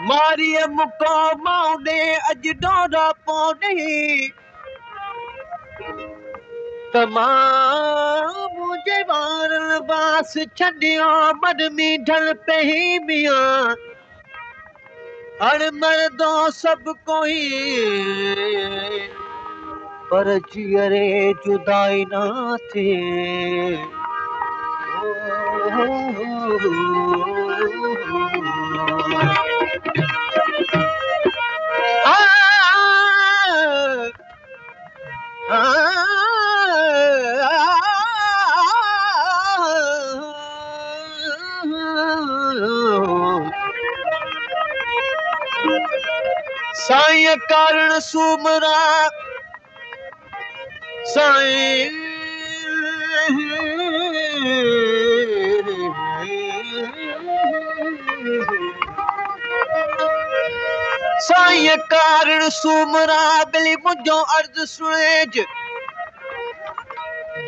मारिए मुको माउने अज डोरा पौने तमाम मुझे वारन बास छड़ियो मन मीठल पही मियां हर मर्दो सब कोई पर जियरे जुदाई ना थे साईं कारण सुमरा साईं साईं कारण सुमरा बिली मुंहिंजो अर्ज़ सुणेज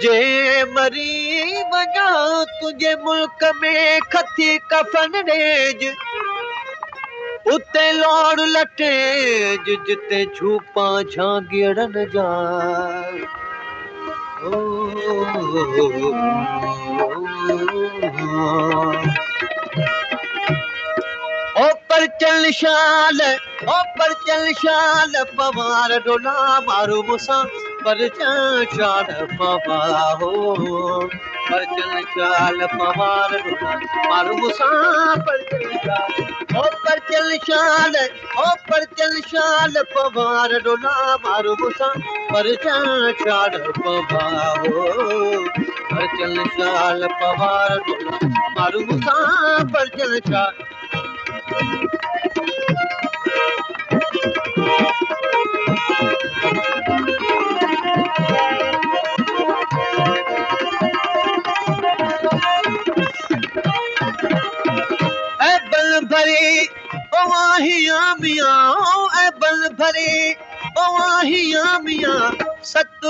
जे मरी वञा तुंहिंजे मुल्क में खती कफन ॾेज उते लौड़ लटेज जिते झूपा झांगिड़न जा ओ परचल शाल पवार डोला मारो मुसा परचल शाल पवा हो परचल शाल पवार डोला मारो मुसा परचल शाल पवार डोला मारो मुसा परचल शाल पवा हो परचल शाल पवार डोला मारो मुसा परचल शाल भरी ओहिया मियां ए बल भरी ओहिया मियां सत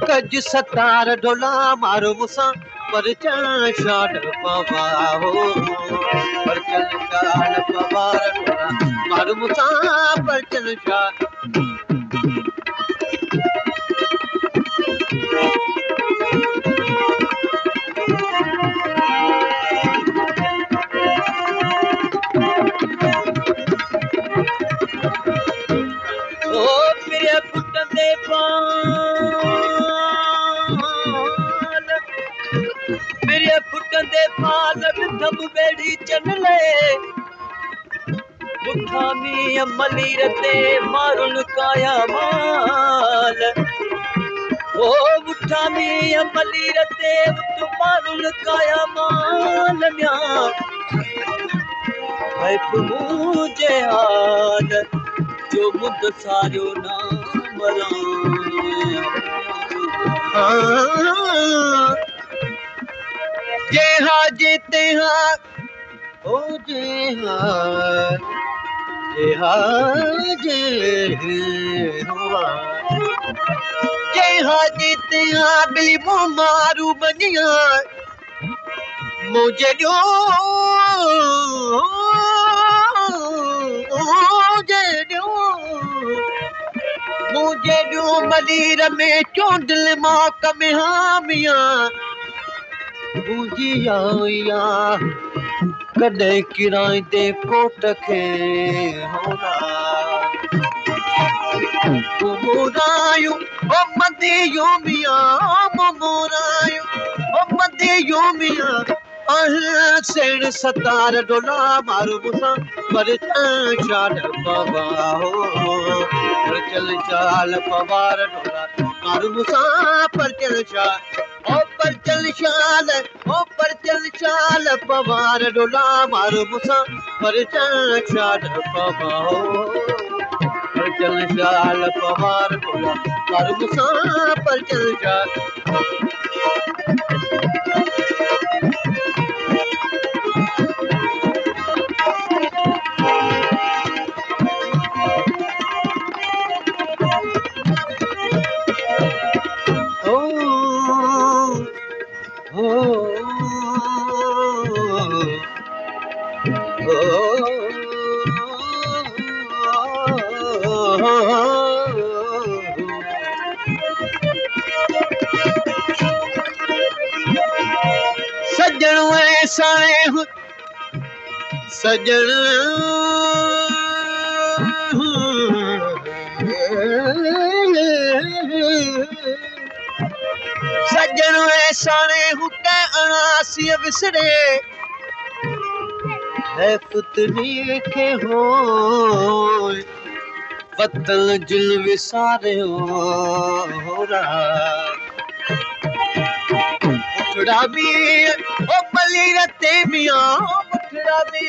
कज सतार डोला मारो मुसा पर शाल पवा हो पर शाल पवार डोला मारो मुसा पर शाल मेरे फुटंदे फाल विधम बेड़ी चनले मुठामी मलीर ते मारुन काया माल ओ मुठामी मलीर ते मारुन काया माल म्या है मुझे हाल जो मुद सारो ना मरा जेहा जेते हाँ ओ जेहा जेहा जे हुआ जेहा जेते हाँ बिली मो मारू बनिया मुझे जो मुझे जो मलीर में चोंडल मौक में हामिया बुझिया कॾहिं किराए दे कोट खे होना मोरायूं ओ मदियो मियां मोरायूं ओ मदियो मियां सेण सतार डोला मारो मुसा पर शाल पवा हो पर शाल पवार डोला मारो मुसा पर शाल ओ परचल शाल पवार डोला मारो मुसा परचल शाल पवा हो परचल शाल पवार डोला मारो मुसा परचल शाल Oh सजण साणे सजण सजण साणे हुक अणासी विसरे है पुतनी के हो वतन जिल विसारे हो रहा मुठड़ा भी ओ पली रते मिया मुठड़ा भी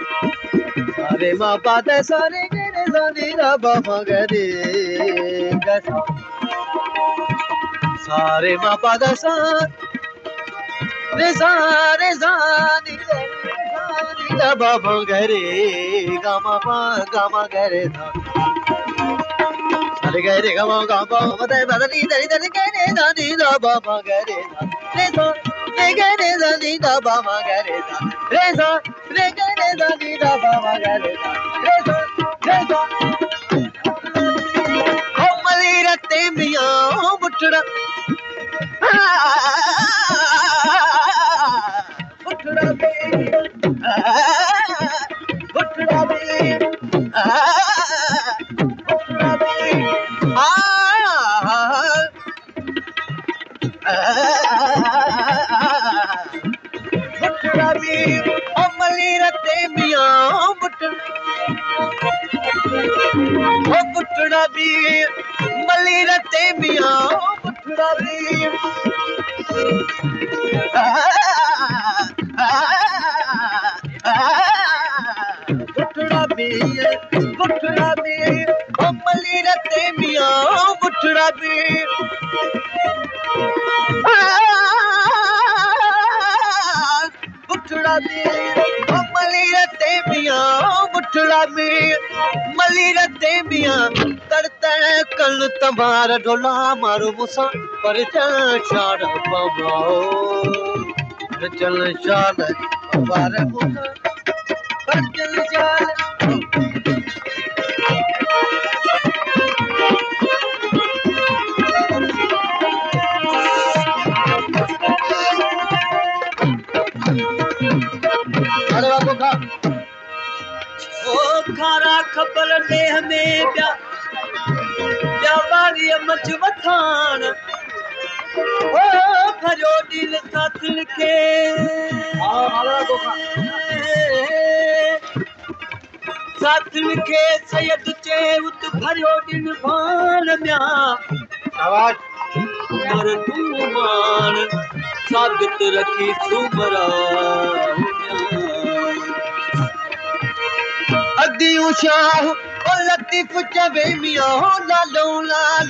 सारे माँ पाते सारे गरे सानी रबा मगरे सारे माँ पाते सारे सारे सानी रबा मगरे गामा पा गामा गरे सारे गरे गामा गामा मते बदली दरी दरी गरे सानी रबा मगरे रे सा रे गरे सानी रबा मगरे रे सा रे गरे सानी रबा मगरे रे सा मली रते मिया मुठड़ा मुठड़ा बे मुठड़ा बे मुठड़ा बे मुठड़ा बे मली रते मिया मुठड़ा भी मली रते मिया मुठड़ा भी मुठड़ा भी मली रते मिया मुठड़ा भी मुठड़ा भी मली रते मिया मुठड़ा भी मली रते मिया करते कल तमार ढोला मारो मुसा पर चल शान पवाओ पर चल शान पवार मुसा पर चल शान अरे बाबू खा ओ खारा खबर देह में प्यारी मच वथान ओ भरियो दिल साथिन के साथिन के सैयद चे उत भरियो दिल भान म्या आवाज मर तूमान साबित रखी सुमरा अदी शाह ओ लतीफ चवे मिया हो लालो लाल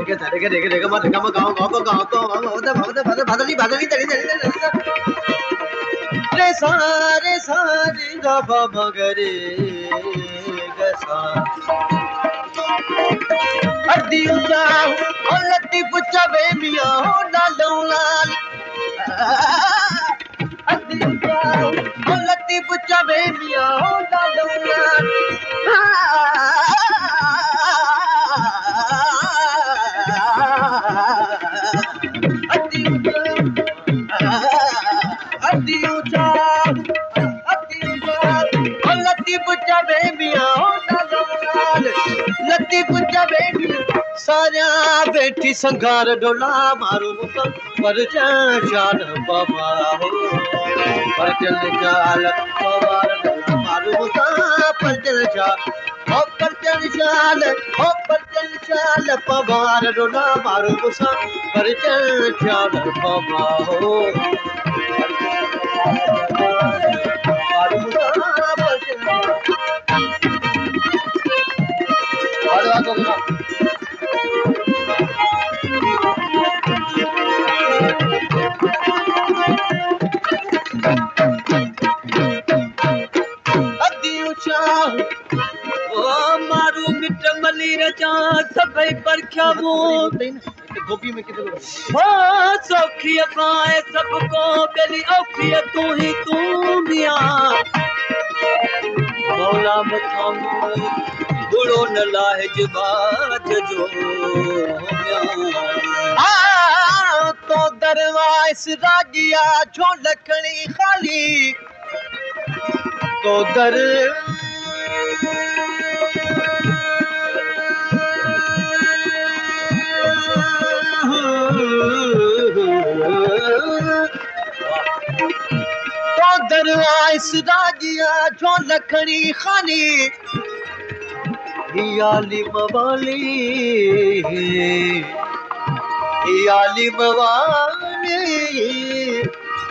देखे मत गाँव गाँव गाँव गाँव तो बदली बदली तड़ी रे सारे सारे गाबा मगरे गसा अदी शाह ओ लतीफ चवे मिया हो लालो लाल अदी शाह ओ लतीफ चवे मिया हो लालो लाल सारिया बैठी संघार डोला मारो मुसम पर जान बाबा हो पर चल जाल पवार डोला मारो मुसम पर चल जाल हो पर चल जाल हो पर चल जाल पवार डोला मारो मुसम पर चल जाल बाबा हो मारो मुसम पर चल मारू मिट मली रचा सभई परख्या वो गोपी में कितने लोग सौखी अफाए सबको बेली औखी तू ही तू मिया मौला मथा बुढ़ो न लाहिज बाज जो तो दरवाज़ राजिया छो लखणी खाली तो दर तो दरवाज़ राजिया छो लखणी खाली याली मवाली याली मवाली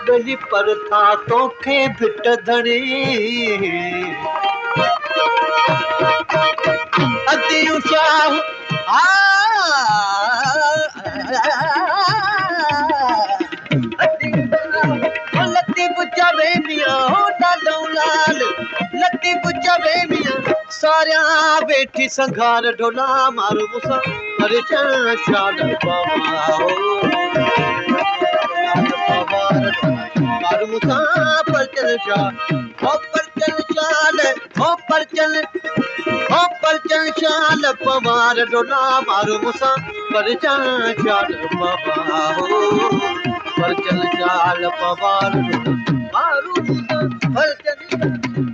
गली पर था तोखे भिट धणी अदियूं शाह लतीफ़ चवे मियां ॾाढो लाल लतीफ़ चवे मियां सारिया वेठी संघार ढोला मारू मूंसां पर शाल मारू मूंसां पर चल शाल पवार ढोला मारू मूंसां पर शाल पर चल शाल पवार मारू मूंसां पर चल